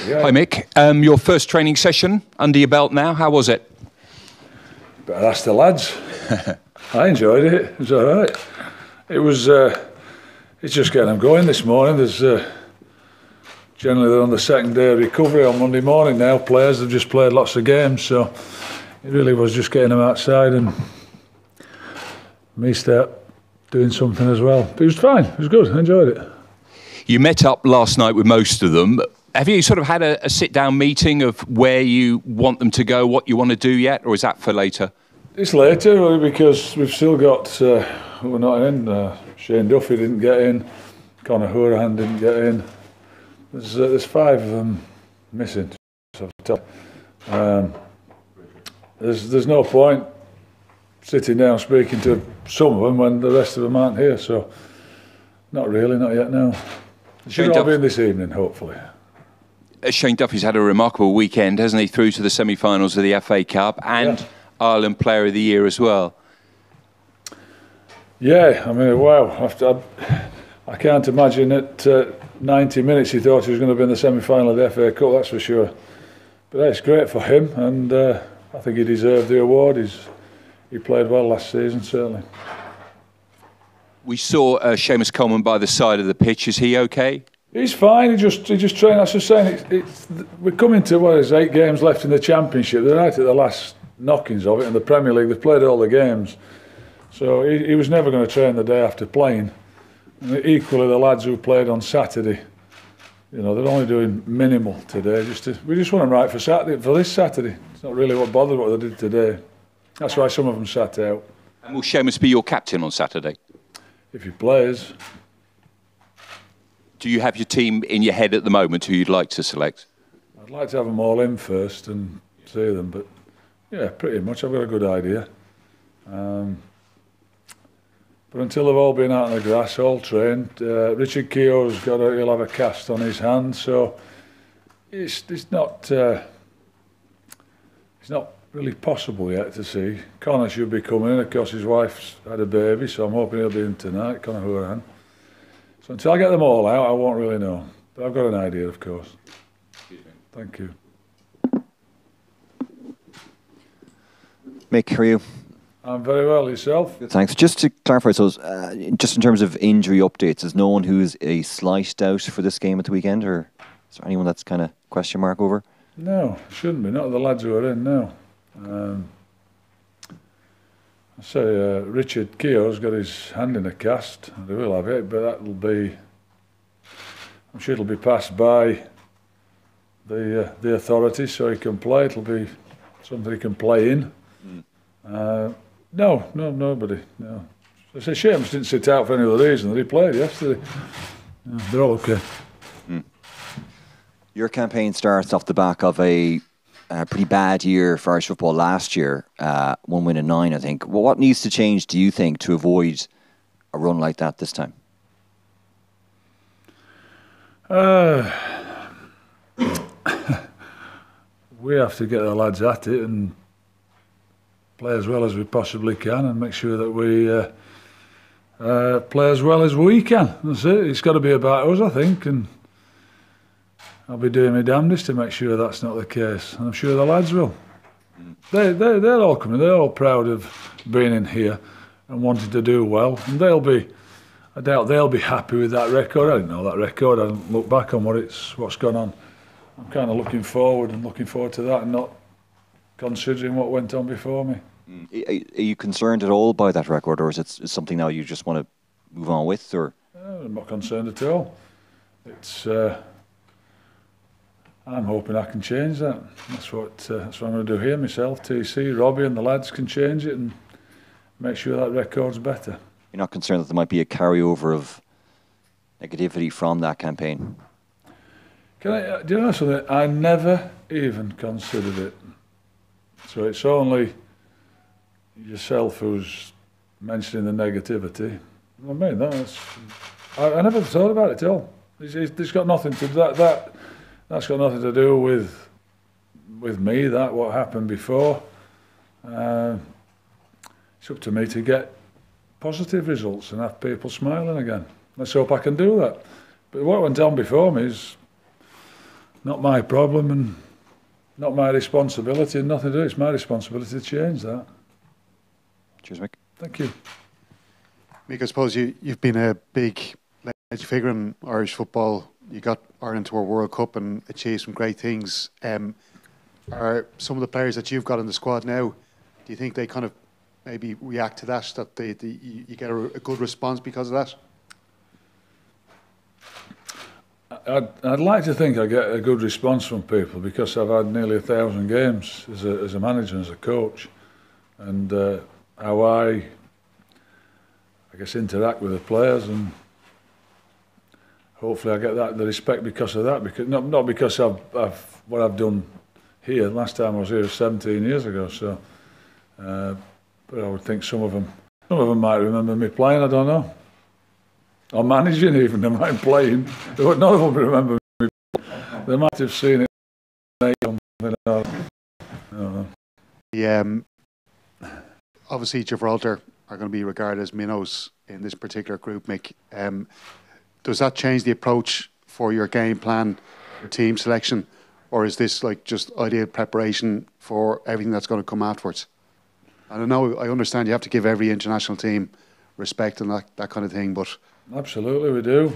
Yeah. Hi Mick, your first training session under your belt now, how was it? Better ask the lads. I enjoyed it, it was alright. It was, it's just getting them going this morning. There's generally they're on the second day of recovery on Monday morning now. Players have just played lots of games, so it really was just getting them outside and me start doing something as well. But it was fine, it was good, I enjoyed it. You met up last night with most of them. Have you sort of had a sit-down meeting of where you want them to go, what you want to do yet, or is that for later? It's later, really, because we've still got, we're not in, Shane Duffy didn't get in, Conor Hourahan didn't get in. There's 5 of them missing. There's no point sitting down speaking to some of them when the rest of them aren't here, so not really, not yet, no. It should all be in this evening, hopefully. Shane Duffy's had a remarkable weekend, hasn't he, through to the semi-finals of the FA Cup and Ireland Player of the Year as well. Yeah, I mean, wow. I can't imagine at 90 minutes he thought he was going to be in the semi-final of the FA Cup, that's for sure. But it's great for him, and I think he deserved the award. He played well last season, certainly. We saw Seamus Coleman by the side of the pitch. Is he okay? He's fine. He just trained. I was just saying, we're coming to 8 games left in the Championship. They're right at the last knockings of it. In the Premier League, they've played all the games, so he was never going to train the day after playing. And equally, the lads who played on Saturday, you know, they're only doing minimal today. We just want them right for Saturday, for this Saturday. It's not really what bothered what they did today. That's why some of them sat out. And will Seamus be your captain on Saturday? If he plays. Do you have your team in your head at the moment who you'd like to select? I'd like to have them all in first and see them, but yeah, pretty much. I've got a good idea. But until they've all been out on the grass, all trained, Richard Keogh's he'll have a cast on his hand, so it's not really possible yet to see. Conor should be coming in. Of course, his wife's had a baby, so I'm hoping he'll be in tonight, Conor Hourahan. So until I get them all out, I won't really know. But I've got an idea, of course. Thank you. Mick, how are you? I'm very well. Yourself? Good, thanks. Just to clarify, so just in terms of injury updates, is no one who's a slight doubt for this game at the weekend, or is there anyone that's kind of question mark over? No, shouldn't be. Not the lads who are in, no. I say Richard Keogh's got his hand in a cast. They will have it, but that'll be, I'm sure it'll be passed by the authorities so he can play. It'll be something he can play in. No, nobody. No. I say Seamus didn't sit out for any other reason than he played yesterday. Yeah, they're all okay. Your campaign starts off the back of a pretty bad year for Irish football last year, 1 win and 9, I think. Well, what needs to change, do you think, to avoid a run like that this time? We have to get the lads at it and play as well as we possibly can and make sure that we play as well as we can. That's it. It's got to be about us, I think, and I'll be doing my damnedest to make sure that's not the case, and I'm sure the lads will. They're all coming. They're all proud of being in here and wanting to do well, and I doubt they'll be happy with that record. I didn't know that record. I didn't look back on what's gone on. I'm kind of looking forward to that, and not considering what went on before me. Are you concerned at all by that record, or is it something now you just want to move on with? Or I'm not concerned at all. It's. I'm hoping I can change that. That's what I'm going to do here myself. TC, Robbie and the lads can change it and make sure that record's better. You're not concerned that there might be a carryover of negativity from that campaign? Do you know something? I never even considered it. So it's only yourself who's mentioning the negativity. I mean, I never thought about it at all. It's got nothing to that's got nothing to do with me. What happened before. It's up to me to get positive results and have people smiling again. Let's hope I can do that. But what went on before me is not my problem and not my responsibility, and nothing to do. It's my responsibility to change that. Cheers, Mick. Thank you. Mick, I suppose you've been a big legend figure in Irish football. You got Ireland to a World Cup and achieved some great things. Are some of the players that you've got in the squad now, do you think they kind of maybe react to that, that you get a good response because of that? I'd like to think I get a good response from people because I've had nearly 1,000 games as a manager and as a coach, and how I guess interact with the players, and hopefully I get the respect because of that. Because not because of what I've done here. Last time I was here was 17 years ago, so but I would think some of them might remember me playing. I don't know. Or managing even, they might playing. None of them remember me. They might have seen it. I don't know. Obviously, Gibraltar are going to be regarded as minnows in this particular group, Mick. Does that change the approach for your game plan, your team selection, or is this like just ideal preparation for everything that's going to come afterwards? I don't know. I understand you have to give every international team respect and that kind of thing, but absolutely, we do.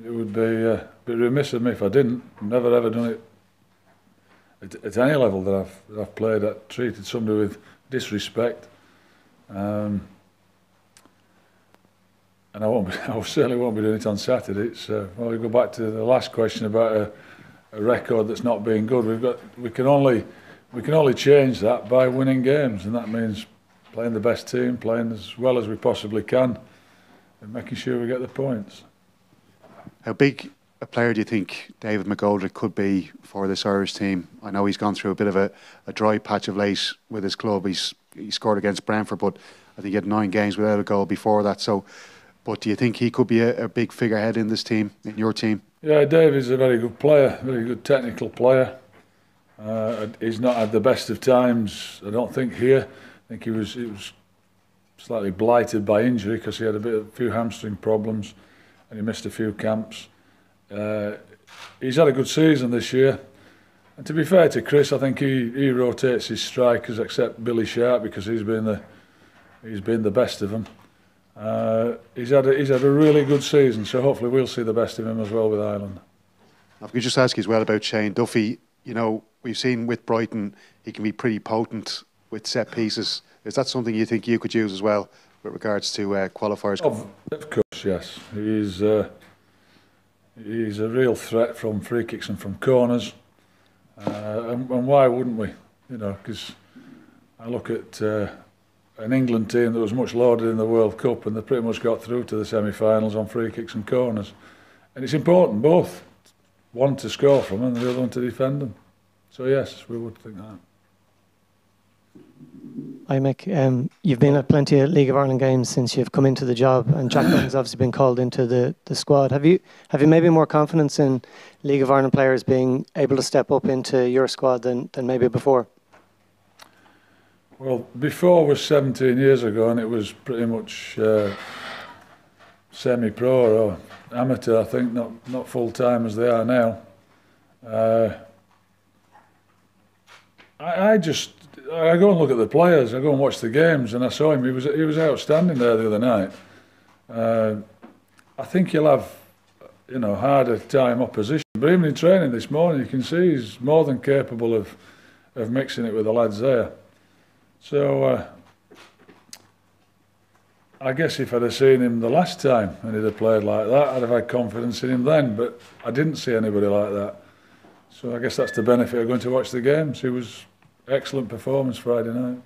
It would be remiss of me if I didn't. Never ever done it at any level that I've played at. Treated somebody with disrespect, and I certainly won't be doing it on Saturday. So, well, we go back to the last question about a record that's not being good. We can only change that by winning games, and that means playing the best team, playing as well as we possibly can, and making sure we get the points. How big a player do you think David McGoldrick could be for this Irish team? I know he's gone through a bit of a dry patch of late with his club. He scored against Brentford, but I think he had 9 games without a goal before that. So, but do you think he could be a big figurehead in this team, in your team? Yeah, David's a very good player, very good technical player. He's not had the best of times, I don't think, here. I think he was slightly blighted by injury because he had a few hamstring problems and he missed a few camps. He's had a good season this year, and to be fair to Chris, I think he rotates his strikers except Billy Sharp because he's been the best of them. He's had a really good season, so hopefully we'll see the best of him as well with Ireland. I could just ask you as well about Shane Duffy. You know, we've seen with Brighton he can be pretty potent with set pieces. Is that something you think you could use as well with regards to qualifiers? Of course, yes. He's a real threat from free kicks and from corners, and why wouldn't we? You know, because I look at an England team that was much lauded in the World Cup, and they pretty much got through to the semi-finals on free kicks and corners. And it's important, both one to score from and the other one to defend them. So yes, we would think that. Hi Mick, you've been at plenty of League of Ireland games since you've come into the job, and Jack Byrne's obviously been called into the squad. Have you maybe more confidence in League of Ireland players being able to step up into your squad than maybe before? Well, before was 17 years ago, and it was pretty much semi-pro or amateur, I think, not full-time as they are now. I go and look at the players. I go and watch the games, and I saw him. He was outstanding there the other night. I think he'll have, harder time opposition. But even in training this morning, you can see he's more than capable of mixing it with the lads there. So I guess if I'd have seen him the last time and he'd have played like that, I'd have had confidence in him then. But I didn't see anybody like that. So I guess that's the benefit of going to watch the games. It was excellent performance Friday night.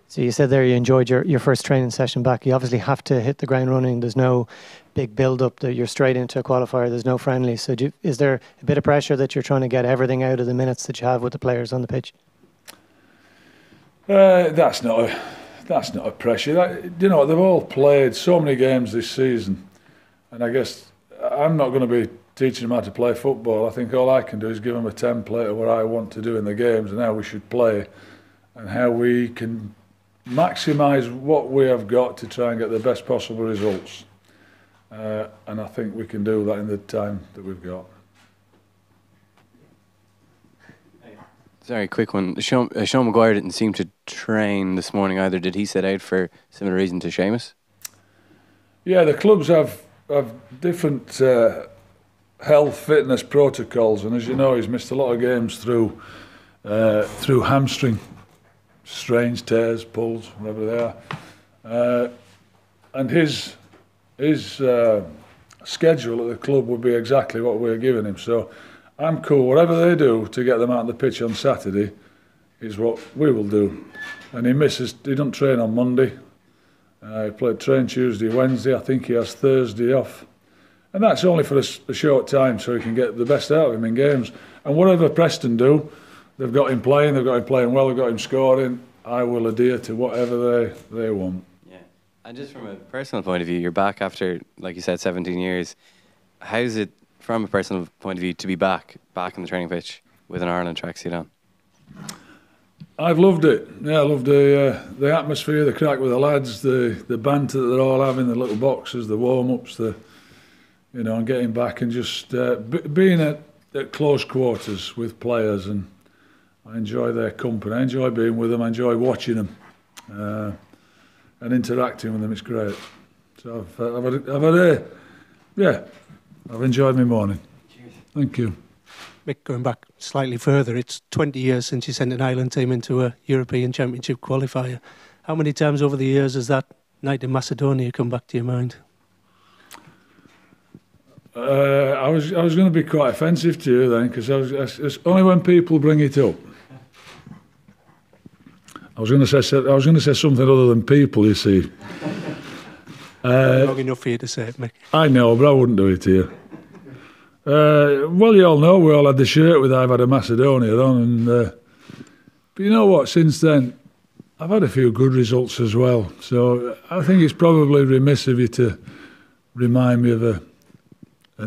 So you said there you enjoyed your first training session back. You obviously have to hit the ground running. There's no big build-up that you're straight into a qualifier. There's no friendly. So is there a bit of pressure that you're trying to get everything out of the minutes that you have with the players on the pitch? That's not a pressure. They've all played so many games this season, and I guess I'm not going to be teaching them how to play football. I think all I can do is give them a template of what I want to do in the games and how we should play and how we can maximise what we have got to try and get the best possible results. And I think we can do that in the time that we've got. Sorry, quick one. Sean Maguire didn't seem to train this morning either. Did he set out for similar reason to Seamus? Yeah, the clubs have different health fitness protocols, and as you know, he's missed a lot of games through hamstring strains, tears, pulls, whatever they are. And his schedule at the club would be exactly what we're giving him. So I'm cool. Whatever they do to get them out on the pitch on Saturday is what we will do. And he doesn't train on Monday. He played train Tuesday, Wednesday. I think he has Thursday off. And that's only for a short time, so he can get the best out of him in games. And whatever Preston do, they've got him playing well, they've got him scoring. I will adhere to whatever they want. Yeah. And just from a personal point of view, you're back after, like you said, 17 years. How's it, from a personal point of view, to be back in the training pitch with an Ireland tracksuit on? I've loved it. Yeah, I loved the atmosphere, the crack with the lads, the banter that they're all having, the little boxes, the warm-ups, and getting back and just being at close quarters with players, and I enjoy their company. I enjoy being with them. I enjoy watching them and interacting with them. It's great. So I've enjoyed my morning. Cheers. Thank you. Mick, going back slightly further, it's 20 years since you sent an Ireland team into a European Championship qualifier. How many times over the years has that night in Macedonia come back to your mind? I was going to be quite offensive to you then, because it's only when people bring it up. I was going to say something other than people. You see. Long enough for you to say it, Mick. I know, but I wouldn't do it to you. Well, you all know we all had the shirt with "I've had a Macedonia" on, and but you know what? Since then, I've had a few good results as well. So I think it's probably remiss of you to remind me of a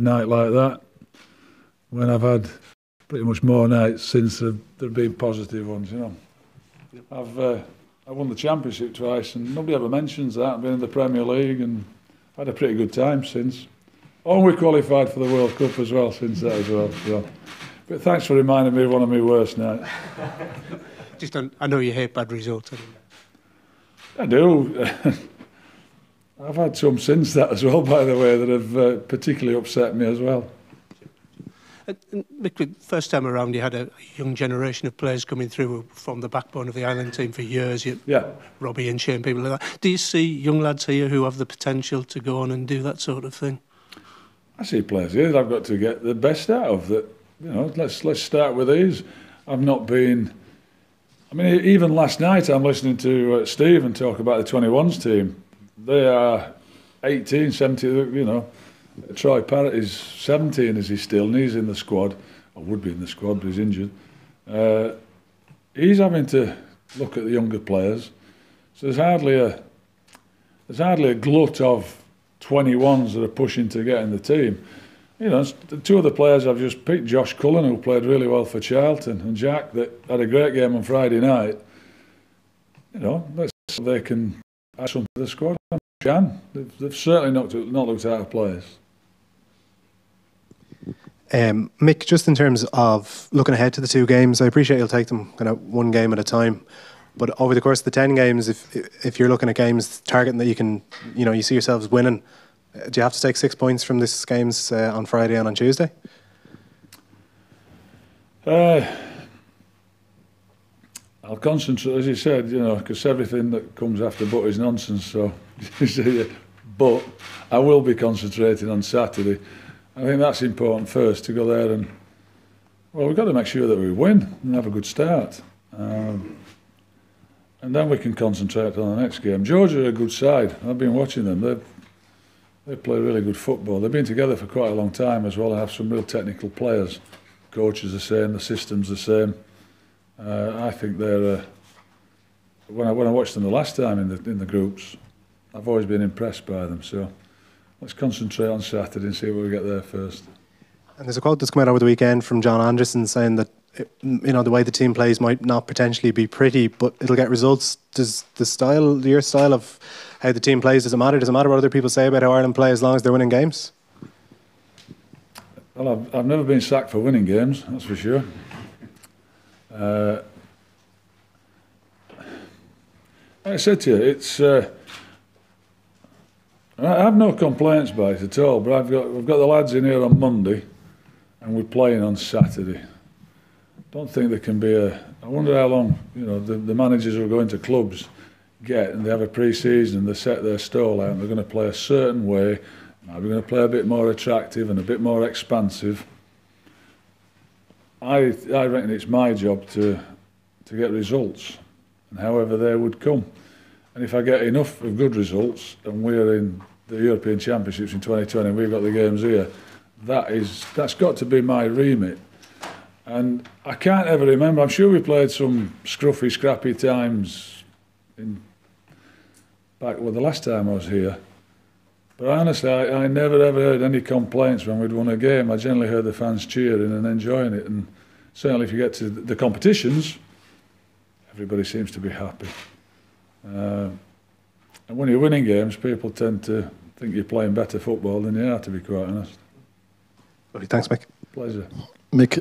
night like that, when I've had pretty much more nights since there've been positive ones. I won the Championship twice, and nobody ever mentions that. I've been in the Premier League and had a pretty good time since. Oh, we qualified for the World Cup as well since that as well. So. But thanks for reminding me of one of my worst nights. I know you hate bad results. I do. I've had some since that as well, by the way, that have particularly upset me as well. Mick, first time around, you had a young generation of players coming through from the backbone of the Ireland team for years. Robbie and Shane, people like that. Do you see young lads here who have the potential to go on and do that sort of thing? I see players here that I've got to get the best out of. That, let's start with these. I've not been. I mean, even last night I'm listening to Stephen talk about the 21s team. They are 18, 17. Troy Parrott is 17, is he still? And he's in the squad. Or would be in the squad, but he's injured. He's having to look at the younger players. So there's hardly a glut of 21s that are pushing to get in the team. The two of the players I've just picked, Josh Cullen, who played really well for Charlton, and Jack, that had a great game on Friday night. Let's see if they can add something to the squad. They've certainly not looked out of place. Mick, just in terms of looking ahead to the two games, I appreciate you'll take them kind of one game at a time. But over the course of the 10 games, if you're looking at games targeting that you can, you see yourselves winning, do you have to take 6 points from these games on Friday and on Tuesday? I'll concentrate, as you said, because everything that comes after "but" is nonsense. So, but I will be concentrating on Saturday. I think that's important first, to go there and, we've got to make sure that we win and have a good start. And then we can concentrate on the next game. Georgia are a good side. I've been watching them. They play really good football. They've been together for quite a long time as well. They have some real technical players. Coaches the same, the system's the same. I think they're. When I watched them the last time in the groups, I've always been impressed by them. So let's concentrate on Saturday and see what we get there first. And there's a quote that's come out over the weekend from John Anderson saying that the way the team plays might not potentially be pretty, but it'll get results. Does your style of how the team plays, does it matter? Does it matter what other people say about how Ireland play as long as they're winning games? Well, I've never been sacked for winning games, that's for sure. Like I said to you, it's. I have no complaints about it at all. But we've got the lads in here on Monday, and we're playing on Saturday. Don't think there can be a. I wonder how long the managers who are going to clubs get, and they have a pre-season and they set their stall out and they're going to play a certain way. Now we're going to play a bit more attractive and a bit more expansive. I reckon it's my job to get results, and however they would come. And if I get enough of good results, and we're in the European Championships in 2020, and we've got the games here, that's got to be my remit. And I can't ever remember. I'm sure we played some scruffy, scrappy times back the last time I was here. But honestly, I never ever heard any complaints when we'd won a game. I generally heard the fans cheering and enjoying it. And certainly if you get to the competitions, everybody seems to be happy. And when you're winning games, people tend to think you're playing better football than you are, to be quite honest. Lovely. Thanks, Mick. Pleasure. Mick,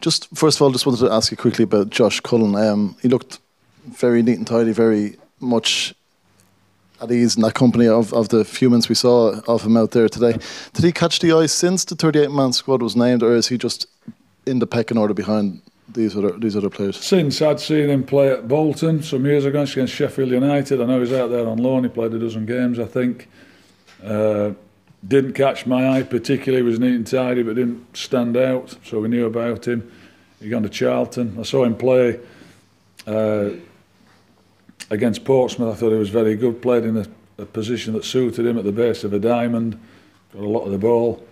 just first of all, just wanted to ask you quickly about Josh Cullen. He looked very neat and tidy, very much at ease in that company of the few minutes we saw of him out there today. Did he catch the eye since the 38-man squad was named, or is he just in the pecking order behind these other players? Since I'd seen him play at Bolton some years ago against Sheffield United. I know he's out there on loan. He played a dozen games, I think. Didn't catch my eye particularly. He was neat and tidy, but didn't stand out, so we knew about him. He gone to Charlton. I saw him play against Portsmouth. I thought he was very good. Played in a position that suited him at the base of a diamond. Got a lot of the ball.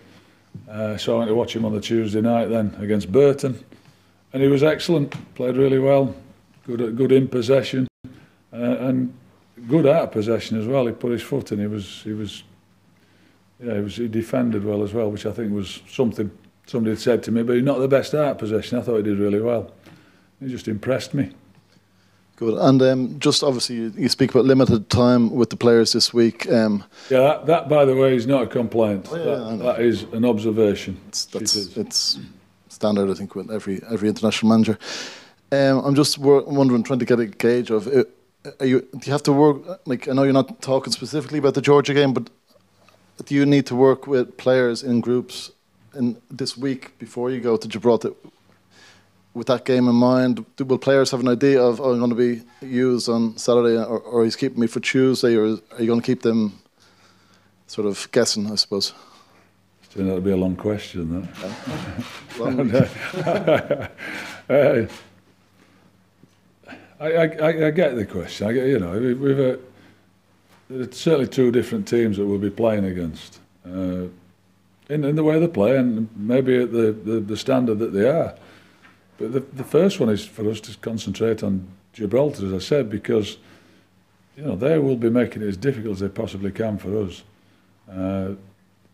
So I went to watch him on the Tuesday night then against Burton, and he was excellent. Played really well. Good in possession, and good out of possession as well. He put his foot in. He defended well as well, which I think was something somebody had said to me. But he's not the best out of possession. I thought he did really well. He just impressed me. Good. And just obviously, you speak about limited time with the players this week. That by the way, is not a complaint. Oh, yeah, that is an observation. It's standard, I think, with every international manager. I'm just wondering, trying to get a gauge of, do you have to work? Like, I know you're not talking specifically about the Georgia game, but do you need to work with players in groups in this week before you go to Gibraltar? With that game in mind, will players have an idea of, I'm going to be used on Saturday, or he's keeping me for Tuesday, or are you going to keep them sort of guessing, I suppose? It's turned out to be a long question, that. I get the question. There's certainly two different teams that we'll be playing against, in the way they play, and maybe at the standard that they are. But the first one is for us to concentrate on Gibraltar, as I said, because they will be making it as difficult as they possibly can for us. I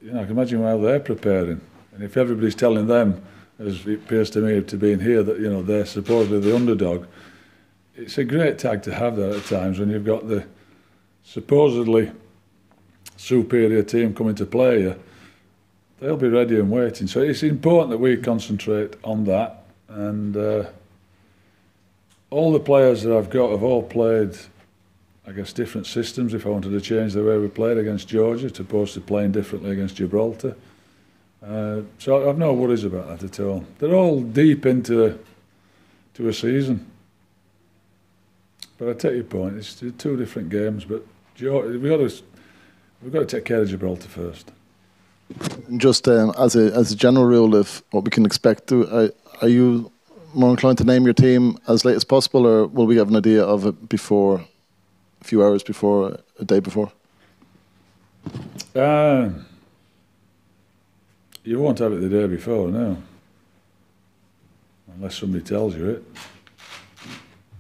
can imagine how they're preparing, and if everybody's telling them, as it appears to me to be in here, that they're supposedly the underdog, it's a great tag to have that at times when you've got the supposedly superior team coming to play you. They'll be ready and waiting. So it's important that we concentrate on that. And all the players that I've got have all played, I guess, different systems. If I wanted to change the way we played against Georgia, as opposed to playing differently against Gibraltar. So I've no worries about that at all. They're all deep into a season. But I take your point. It's two different games, but we've got to take care of Gibraltar first. Just as a general rule, if what we can expect, are you more inclined to name your team as late as possible, or will we have an idea of it before, a few hours before, a day before? You won't have it the day before, no. Unless somebody tells you it.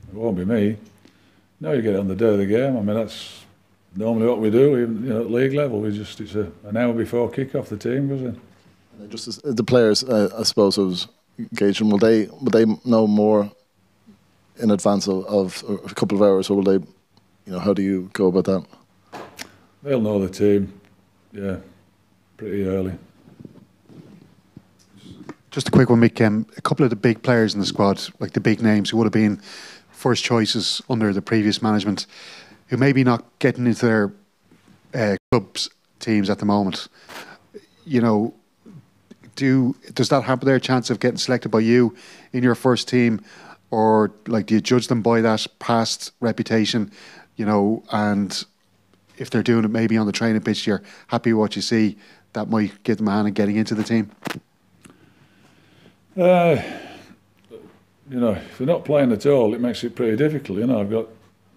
It won't be me. No, you get it on the day of the game. I mean, that's normally what we do, even at league level. It's an hour before kick-off, the team goes in. Just as the players, I suppose, I was gauging, will they know more in advance of a couple of hours, or will they, how do you go about that? They'll know the team, yeah, pretty early. Just a quick one, Mick. A couple of the big players in the squad, like the big names who would have been first choices under the previous management, who maybe not getting into their clubs teams at the moment. You know, does that hamper their chance of getting selected by you in your first team, or like do you judge them by that past reputation? You know, and if they're doing it maybe on the training pitch, you're happy with what you see, that might give them a hand in getting into the team? You know, if they're not playing at all, it makes it pretty difficult. You know, I've got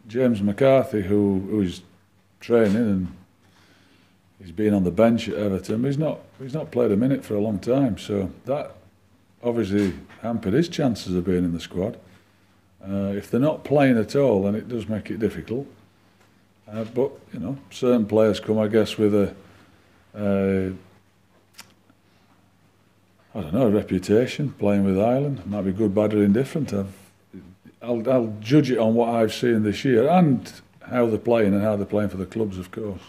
James McCarthy who's training and he's been on the bench at Everton. He's not played a minute for a long time, so that obviously hampered his chances of being in the squad. If they're not playing at all, then it does make it difficult. But you know, certain players come, I guess, with a I don't know, a reputation playing with Ireland. It might be good, bad, or indifferent. I'll judge it on what I've seen this year and how they're playing and how they're playing for the clubs, of course.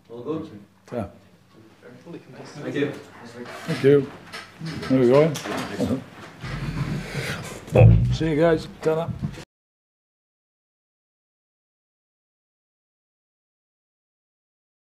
All good. Yeah. Thank you. Thank you. There we go. See you guys. Ta-ra.